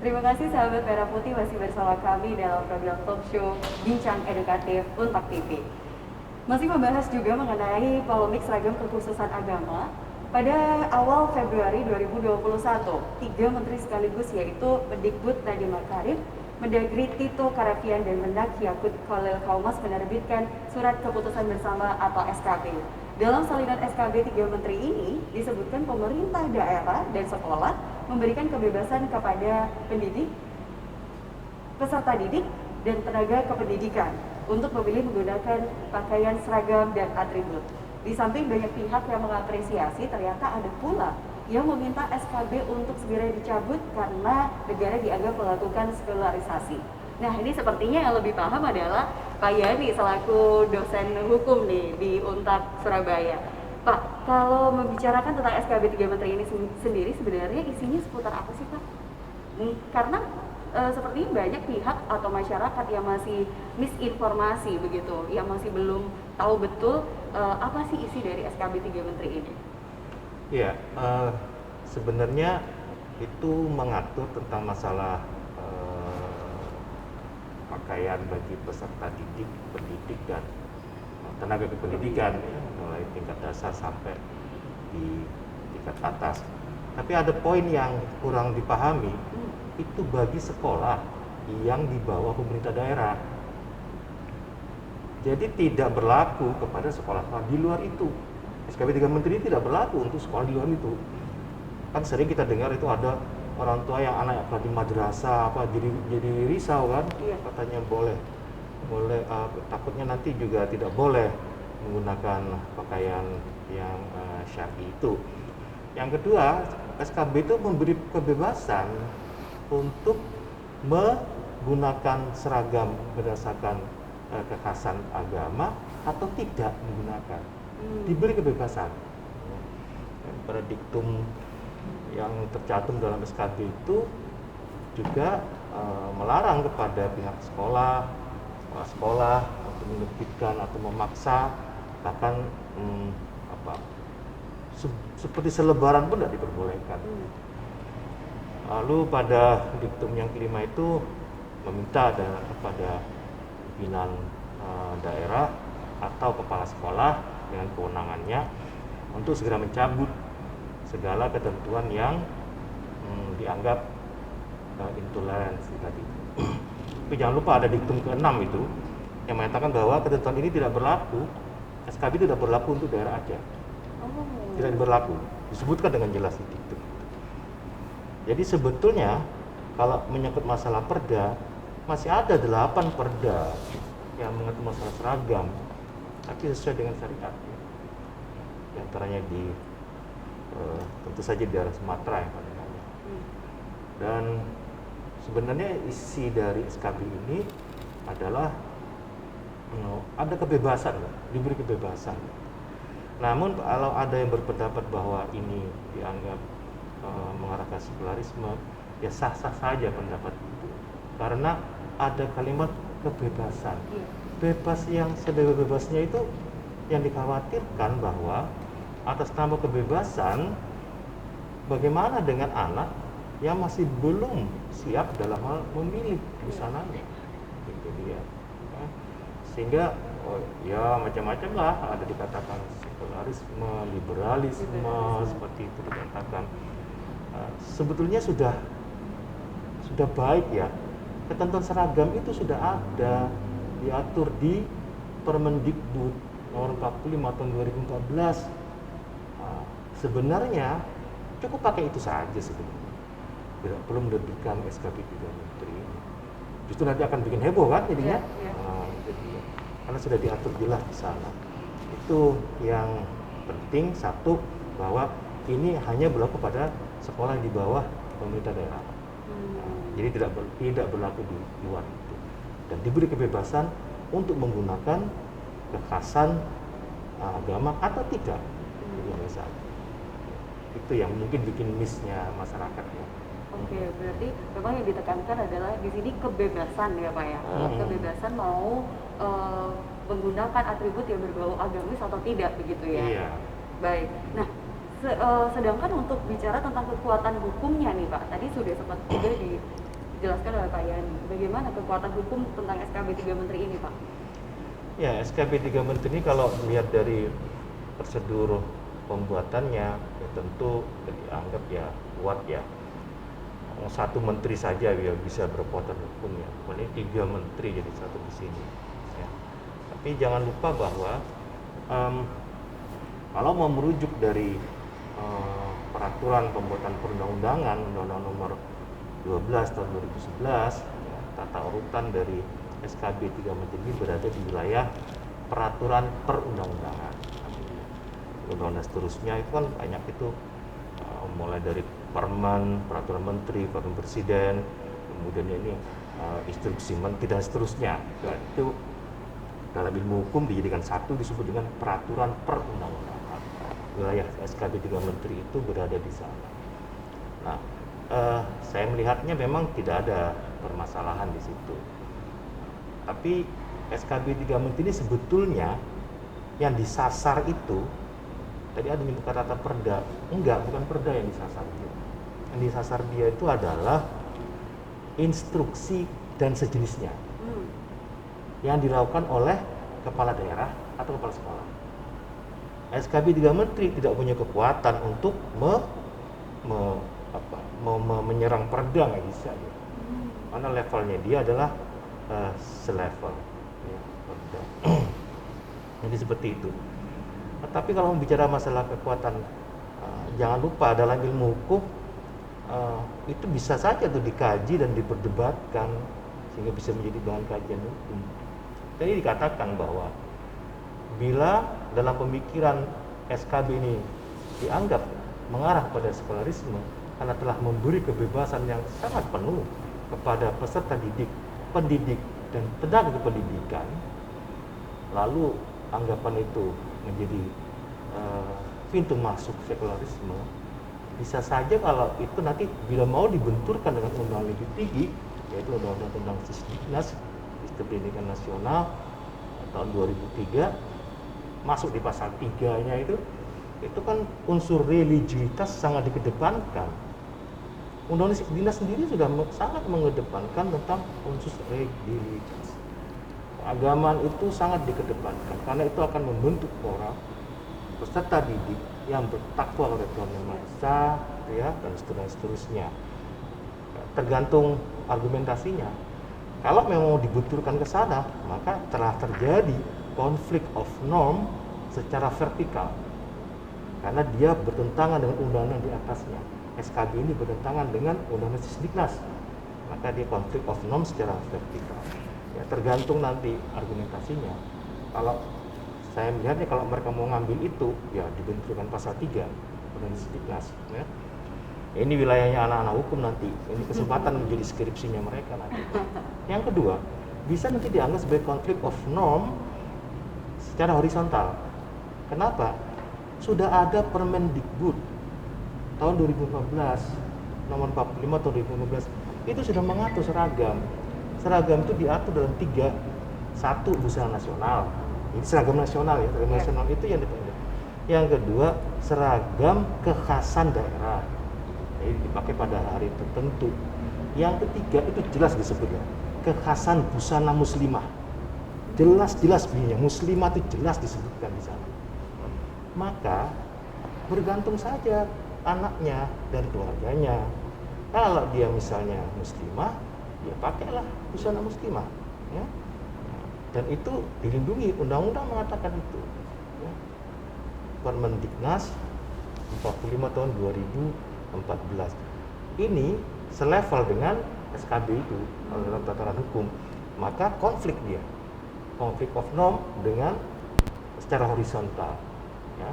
Terima kasih sahabat Merah Putih masih bersama kami dalam program talk show Bincang Edukatif Untak TV. Masih membahas juga mengenai polemik seragam kekhususan agama. Pada awal Februari 2021, tiga menteri sekaligus yaitu Mendikbud Nadiem Makarim, Mendagri Tito Karnavian dan Mendak Yakut Khalil Kaumas menerbitkan surat keputusan bersama atau SKB. Dalam salinan SKB tiga menteri ini disebutkan pemerintah daerah dan sekolah memberikan kebebasan kepada pendidik, peserta didik, dan tenaga kependidikan untuk memilih menggunakan pakaian seragam dan atribut. Di samping banyak pihak yang mengapresiasi, ternyata ada pula yang meminta SKB untuk segera dicabut karena negara dianggap melakukan sekularisasi. Nah, ini sepertinya yang lebih paham adalah Pak Yani selaku dosen hukum nih di Untak Surabaya. Pak, kalau membicarakan tentang SKB 3 Menteri ini sendiri sebenarnya isinya seputar apa sih Pak? Karena sepertinya banyak pihak atau masyarakat yang masih misinformasi begitu, yang masih belum tahu betul apa sih isi dari SKB 3 Menteri ini. Ya, sebenarnya itu mengatur tentang masalah pakaian bagi peserta didik, pendidik, dan tenaga kependidikan, mulai tingkat dasar sampai di tingkat atas. Tapi ada poin yang kurang dipahami, itu bagi sekolah yang di bawah pemerintah daerah. Jadi tidak berlaku kepada sekolah-sekolah di luar itu. SKB 3 Menteri tidak berlaku untuk sekolah di luar itu. Kan sering kita dengar itu ada orang tua yang anak di madrasah jadi risau kan, katanya boleh takutnya nanti juga tidak boleh menggunakan pakaian yang syar'i itu. Yang kedua, SKB itu memberi kebebasan untuk menggunakan seragam berdasarkan kekhasan agama atau tidak menggunakan, diberi kebebasan. Pada diktum yang tercantum dalam SKB itu juga melarang kepada pihak sekolah untuk menerbitkan atau memaksa, bahkan seperti selebaran pun tidak diperbolehkan. Lalu pada diktum yang kelima itu meminta kepada pimpinan daerah atau kepala sekolah dengan kewenangannya untuk segera mencabut segala ketentuan yang dianggap intoleransi tadi. Tapi jangan lupa ada diktum ke-6 itu yang menyatakan bahwa ketentuan ini tidak berlaku, SKB tidak berlaku untuk daerah Aceh. Tidak berlaku, disebutkan dengan jelas di diktum. Jadi sebetulnya kalau menyangkut masalah perda, masih ada 8 perda yang mengatur masalah seragam, tapi sesuai dengan syariat. Di antaranya tentu saja di daerah Sumatera yang paling banyak. Dan sebenarnya isi dari SKB ini adalah ada kebebasan, diberi kebebasan. Namun kalau ada yang berpendapat bahwa ini dianggap mengarahkan sekularisme, ya sah-sah saja pendapat itu. Karena ada kalimat kebebasan. Bebas yang sebebas-bebasnya itu yang dikhawatirkan bahwa atas nama kebebasan, bagaimana dengan anak yang masih belum siap dalam hal memilih busananya, gitu dia. Sehingga ya macam-macam lah, ada dikatakan sekularisme, liberalisme, seperti itu dikatakan. Sebetulnya sudah baik ya, ketentuan seragam itu sudah ada diatur di Permendikbud nomor 45 tahun 2014. Sebenarnya cukup pakai itu saja sebenarnya, tidak perlu menerbitkan SKB 3 Menteri ini. Justru nanti akan bikin heboh kan jadinya. Karena sudah diatur jelas di sana. Itu yang penting, satu, bahwa ini hanya berlaku pada sekolah di bawah pemerintah daerah. Jadi tidak berlaku di luar itu. Dan diberi kebebasan untuk menggunakan kekhasan agama atau tidak. Itu yang mungkin bikin miss-nya masyarakat ya. Oke, berarti memang yang ditekankan adalah di sini kebebasan ya Pak ya. Kebebasan mau menggunakan atribut yang berbau agamis atau tidak begitu ya. Iya. Baik. Nah, sedangkan untuk bicara tentang kekuatan hukumnya nih Pak, tadi sudah sempat juga dijelaskan oleh Pak Yani. Bagaimana kekuatan hukum tentang SKB 3 Menteri ini, Pak? Ya, SKB 3 Menteri ini kalau melihat dari prosedur pembuatannya, ya tentu dianggap ya kuat ya. Satu menteri saja ya bisa berkekuatan hukum ya. Ini 3 menteri jadi satu di sini. Ya. Tapi jangan lupa bahwa kalau mau merujuk dari peraturan pembuatan perundang-undangan, Undang-Undang Nomor 12 tahun 2011, ya, tata urutan dari SKB 3 Menteri ini berada di wilayah peraturan perundang-undangan. Undang-undang seterusnya itu kan banyak itu, mulai dari Permen, peraturan menteri, peraturan presiden, kemudian ini instruksi menteri dan seterusnya. Nah, itu dalam ilmu hukum dijadikan satu disebut dengan peraturan perundang-undangan. Wilayah SKB 3 Menteri itu berada di sana. Nah, saya melihatnya memang tidak ada permasalahan di situ. Tapi SKB 3 Menteri ini sebetulnya yang disasar itu, tadi ada menyebut kata perda, enggak, bukan perda yang disasar dia. Yang disasar dia itu adalah instruksi dan sejenisnya yang dilakukan oleh kepala daerah atau kepala sekolah. SKB 3 Menteri tidak punya kekuatan untuk menyerang perda, nggak bisa dia. Karena levelnya dia adalah selevel ya, perda. Jadi seperti itu. Tapi kalau bicara masalah kekuatan, jangan lupa dalam ilmu hukum itu bisa saja tuh dikaji dan diperdebatkan sehingga bisa menjadi bahan kajian hukum. Jadi dikatakan bahwa bila dalam pemikiran SKB ini dianggap mengarah pada sekularisme karena telah memberi kebebasan yang sangat penuh kepada peserta didik, pendidik, dan tenaga pendidikan, lalu anggapan itu menjadi pintu masuk sekularisme, bisa saja kalau itu nanti bila mau dibenturkan dengan undang-undang lebih tinggi, yaitu undang-undang tentang Sisdiknas, Sistem Pendidikan Nasional tahun 2003, masuk di pasal 3-nya itu kan unsur religiusitas sangat dikedepankan. Undang-undang Sisdiknas sendiri sudah sangat mengedepankan tentang unsur religiusitas. Keagamaan itu sangat dikedepankan karena itu akan membentuk orang peserta didik yang bertakwa kepada Tuhan Yang Maha Esa, ya, dan seterusnya. Tergantung argumentasinya. Kalau memang dibenturkan ke sana, maka telah terjadi konflik of norm secara vertikal. Karena dia bertentangan dengan undang-undang di atasnya. SKB ini bertentangan dengan undang-undang Sisdiknas. Maka dia konflik of norm secara vertikal. Ya, tergantung nanti argumentasinya. Kalau saya melihatnya kalau mereka mau ngambil itu, ya dibenturkan pasal 3 undang-undang Sisdiknas. Ya. Ini wilayahnya anak-anak hukum nanti. Ini kesempatan menjadi skripsinya mereka nanti. Yang kedua, bisa nanti dianggap sebagai konflik of norm secara horizontal. Kenapa? Sudah ada Permendikbud tahun 2014, nomor 45 tahun 2015, itu sudah mengatur seragam. Seragam itu diatur dalam 3. Satu, busana nasional. Ini seragam nasional ya, seragam nasional itu yang dipakai. Yang kedua, seragam kekhasan daerah. Ini dipakai pada hari tertentu. Yang ketiga itu jelas disebutnya kekhasan busana muslimah. Jelas-jelas bunyinya muslimah itu jelas disebutkan di sana. Maka bergantung saja anaknya dan keluarganya. Kalau dia misalnya muslimah, ya pakailah busana muslimah, ya. Dan itu dilindungi, undang-undang mengatakan itu. Ya. Permendiknas 45 tahun 2014. Ini selevel dengan SKB itu dalam tataran hukum. Maka konflik dia, konflik of norm dengan secara horizontal. Ya.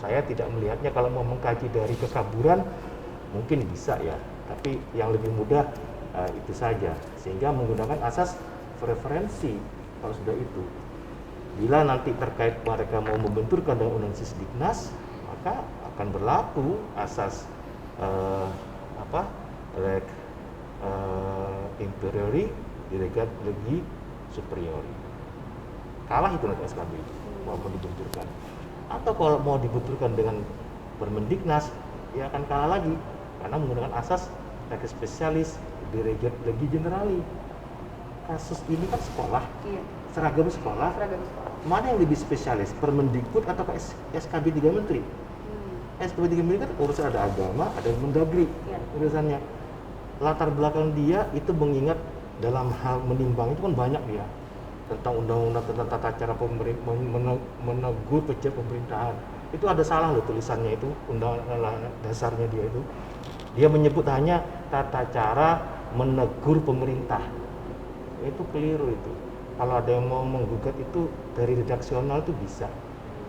Saya tidak melihatnya kalau mau mengkaji dari kekaburan mungkin bisa ya, tapi yang lebih mudah itu saja, sehingga menggunakan asas preferensi. Kalau sudah itu, bila nanti terkait mereka mau membenturkan dengan undang Sisdiknas, maka akan berlaku asas leg inferiori delegat legi superiori. Kalah itu nanti SKB itu, walaupun dibenturkan. Atau kalau mau dibenturkan dengan Permendiknas, ya akan kalah lagi karena menggunakan asas legi spesialis, legi generali. Kasus ini kan sekolah, Iya. seragam sekolah, Seragam sekolah. mana yang lebih spesialis, Permendikbud atau SKB 3 Menteri? SKB 3 Menteri kan urusan ada agama, ada Mendagri Iya. urusannya. Latar belakang dia itu mengingat dalam hal menimbang itu kan banyak dia tentang undang-undang tentang tata cara menegur pejabat pemerintahan. Itu ada salah loh tulisannya itu, undang-undang dasarnya dia itu. Dia menyebut hanya tata cara menegur pemerintah. Itu keliru itu. Kalau ada yang mau menggugat itu dari redaksional itu bisa.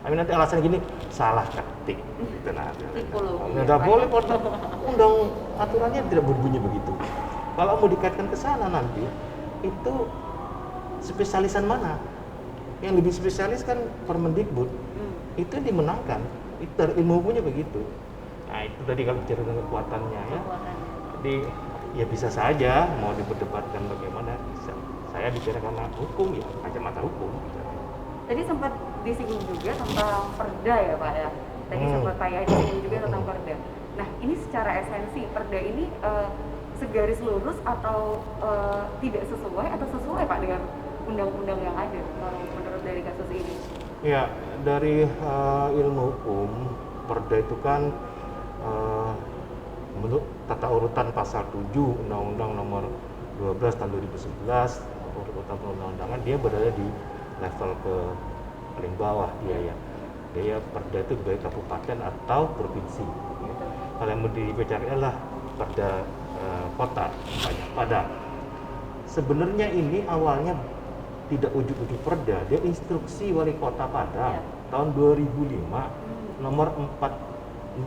Tapi nanti alasan gini, salah ketik. Gitu nah. Tipologi. Nggak boleh, undang aturannya tidak berbunyi begitu. Kalau mau dikaitkan ke sana nanti, itu spesialisan mana? Yang lebih spesialis kan Permendikbud. Itu yang dimenangkan. Itu dari ilmu hukumnya begitu. Nah itu tadi kalau bicara dengan kekuatannya ya. Ya bisa saja mau diperdebatkan bagaimana bisa. Saya bicara karena hukum ya, kacamata hukum. Tadi sempat disinggung juga tentang perda ya Pak ya. Tadi sempat Pak ya disinggung juga tentang perda. Nah ini secara esensi perda ini segaris lurus atau tidak sesuai atau sesuai Pak dengan undang-undang yang ada menurut dari kasus ini? Ya dari ilmu hukum perda itu kan menurut tata urutan pasal 7 Undang-Undang nomor 12 tahun 2011 urutan perundang-undangan dia berada di level ke paling bawah dia perda itu baik kabupaten atau provinsi ya. Kalau yang mau dibicarakan adalah perda kota Padang. Sebenarnya ini awalnya tidak ujuk-ujuk perda, dia instruksi wali kota Padang tahun 2005 nomor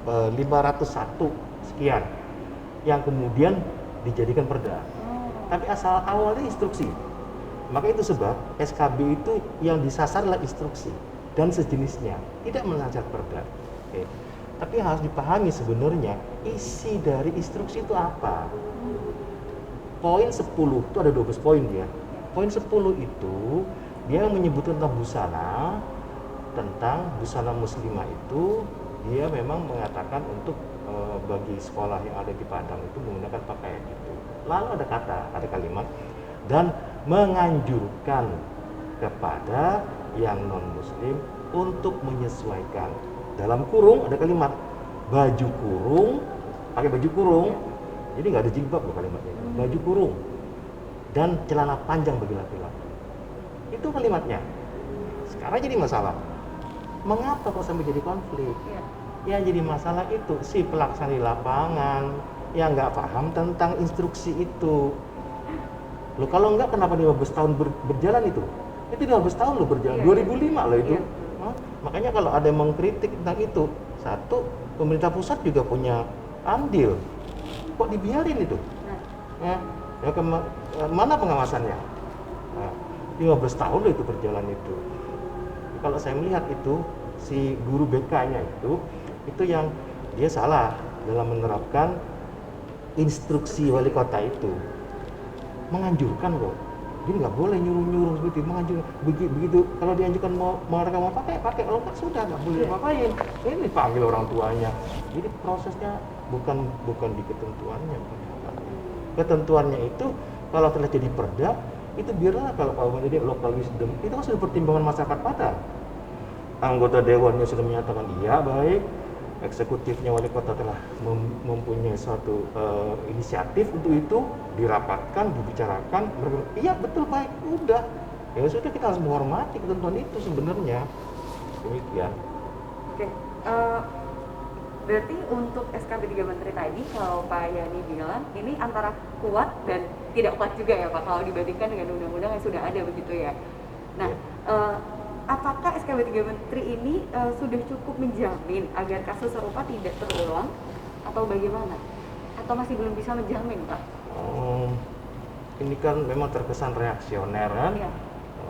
501 sekian yang kemudian dijadikan perda. Tapi asal awalnya instruksi. Maka itu sebab SKB itu yang disasar adalah instruksi dan sejenisnya, tidak menasar perda. Oke. Tapi harus dipahami sebenarnya isi dari instruksi itu apa. Poin 10 itu ada 12 poin dia. Poin 10 itu dia menyebutkan tentang busana muslimah itu dia memang mengatakan untuk bagi sekolah yang ada di Padang itu menggunakan pakaian itu. Lalu ada kalimat dan menganjurkan kepada yang non muslim untuk menyesuaikan. Dalam kurung ada kalimat baju kurung, pakai baju kurung. Jadi nggak ada jilbab loh kalimatnya. Baju kurung dan celana panjang bagi laki-laki. Itu kalimatnya. Sekarang jadi masalah. Mengapa kok sampai jadi konflik? Yang jadi masalah itu si pelaksana di lapangan yang nggak paham tentang instruksi itu. Loh kalau enggak kenapa 15 tahun berjalan itu? Itu 15 tahun loh berjalan, 2005 loh itu. Makanya kalau ada yang mengkritik tentang itu, satu, pemerintah pusat juga punya andil. Kok dibiarin itu? Mana pengawasannya? 15 tahun loh itu berjalan itu. Kalau saya melihat itu, si guru BK-nya itu yang dia salah dalam menerapkan instruksi wali kota itu. Menganjurkan kok, jadi nggak boleh nyuruh seperti menganjurkan begitu. Kalau dianjurkan mereka mau pakai, kalau nggak sudah nggak boleh dipakai. Ini panggil orang tuanya. Jadi prosesnya bukan di ketentuannya. Ketentuannya itu kalau telah jadi perda itu biarlah kalau menjadi local wisdom itu kan sudah pertimbangan masyarakat Padang. Anggota dewannya sudah menyatakan iya baik. Eksekutifnya wali kota telah mempunyai suatu inisiatif untuk itu dirapatkan, dibicarakan, mereka iya betul baik, udah ya sudah kita harus menghormati ketentuan itu sebenarnya demikian. Oke, berarti untuk SKB 3 Menteri tadi kalau Pak Yani bilang ini antara kuat dan tidak kuat juga ya Pak kalau dibandingkan dengan undang-undang yang sudah ada begitu ya. Nah, apakah SKB 3 Menteri ini sudah cukup menjamin agar kasus serupa tidak terulang atau bagaimana? Atau masih belum bisa menjamin, Pak? Ini kan memang terkesan reaksioner kan?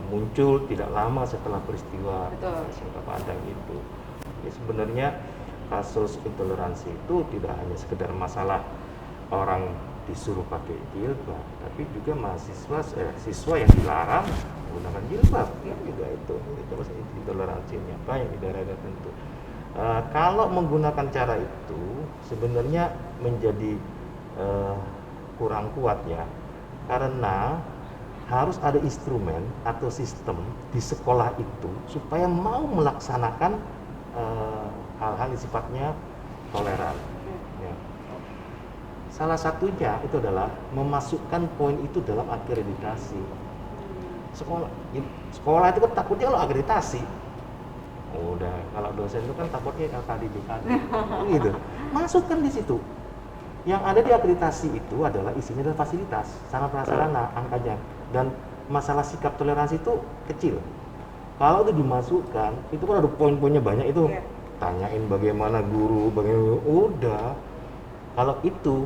Muncul tidak lama setelah peristiwa SMK Padang itu. Ya, sebenarnya kasus intoleransi itu tidak hanya sekedar masalah orang disuruh pakai jilbab, tapi juga siswa yang dilarang menggunakan jilbab ya juga itu maksudnya intoleransinya banyak di daerah tertentu. Kalau menggunakan cara itu sebenarnya menjadi eh, kurang kuat ya, karena harus ada instrumen atau sistem di sekolah itu supaya mau melaksanakan hal-hal yang sifatnya toleran. Ya. Salah satunya itu adalah memasukkan poin itu dalam akreditasi. Sekolah itu kan takutnya kalau akreditasi, udah kalau dosen itu kan takutnya tadi gitu. Masukkan di situ. Yang ada di akreditasi itu adalah isinya adalah fasilitas, sarana prasarana, angkanya, dan masalah sikap toleransi itu kecil. Kalau itu dimasukkan, itu kan ada poin-poinnya banyak itu. Yeah. Tanyain bagaimana guru, bagaimana udah. Kalau itu,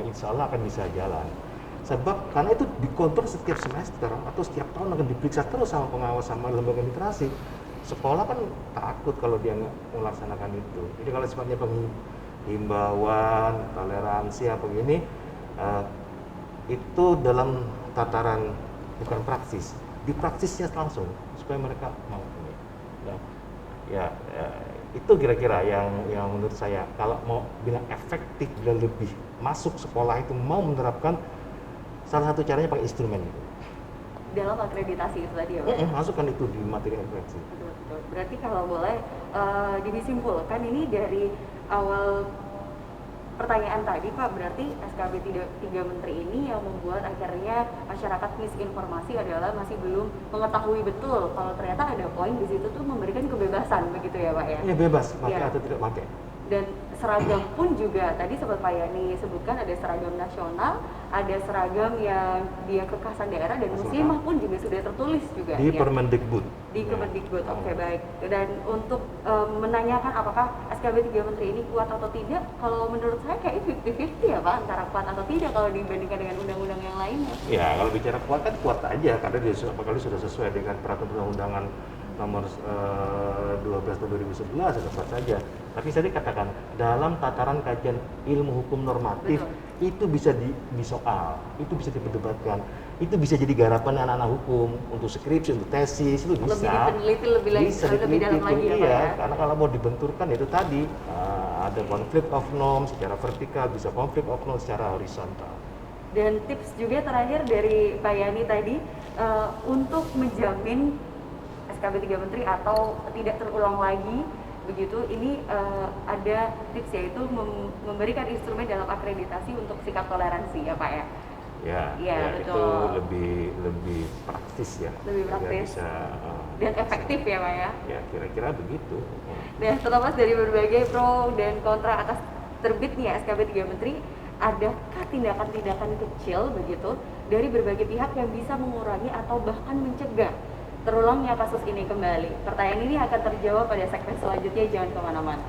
insya Allah akan bisa jalan. Sebab karena itu dikontrol setiap semester atau setiap tahun akan diperiksa terus sama pengawas sama lembaga literasi. Sekolah kan takut kalau dia nggak melaksanakan itu. Jadi kalau sifatnya himbauan, toleransi apa begini, itu dalam tataran bukan praksis, di praksisnya langsung supaya mereka mau ini. Ya, itu kira-kira yang menurut saya kalau mau bilang efektif dan lebih masuk sekolah itu mau menerapkan, salah satu caranya pakai instrumen itu. Dalam akreditasi itu tadi ya Pak? Masukkan itu di materi referensi. Betul. Berarti kalau boleh disimpulkan ini dari awal pertanyaan tadi Pak, berarti SKB 3 Menteri ini yang membuat akhirnya masyarakat misinformasi adalah masih belum mengetahui betul kalau ternyata ada poin di situ tuh memberikan kebebasan begitu ya Pak ya? Iya, bebas pakai Ya. atau tidak pakai. Dan seragam pun juga tadi sempat Pak Yani sebutkan ada seragam nasional, ada seragam yang dia kekhasan daerah, dan muslimah pun juga sudah tertulis juga Di ya. Permendikbud. Di Kemendikbud. Oke, baik. Dan untuk menanyakan apakah SKB 3 Menteri ini kuat atau tidak, kalau menurut saya kayak 50-50 ya Pak, antara kuat atau tidak kalau dibandingkan dengan undang-undang yang lainnya. Ya, kalau bicara kuat kan kuat aja karena dia sudah sesuai dengan peraturan perundang-undangan nomor 12 tahun 2011 sudah kuat saja. Tapi saya katakan dalam tataran kajian ilmu hukum normatif, Betul. itu bisa disoal, itu bisa diperdebatkan, itu bisa jadi garapan anak-anak hukum untuk skripsi, untuk tesis, itu bisa. Lebih diteliti lebih dalam lagi ya Pak iya, ya. karena kalau mau dibenturkan itu tadi ada konflik of norm secara vertikal, bisa konflik of norm secara horizontal. Dan tips juga terakhir dari Pak Yani tadi untuk menjamin SKB 3 Menteri atau tidak terulang lagi begitu, ini ada tips yaitu memberikan instrumen dalam akreditasi untuk sikap toleransi ya Pak ya. Ya, betul. itu lebih praktis ya. Lebih praktis. Bisa, Dan efektif ya Pak ya. Ya, kira-kira begitu. Nah, terlepas dari berbagai pro dan kontra atas terbitnya SKB 3 Menteri, adakah tindakan-tindakan kecil begitu dari berbagai pihak yang bisa mengurangi atau bahkan mencegah terulangnya kasus ini kembali? Pertanyaan ini akan terjawab pada segmen selanjutnya, jangan kemana-mana.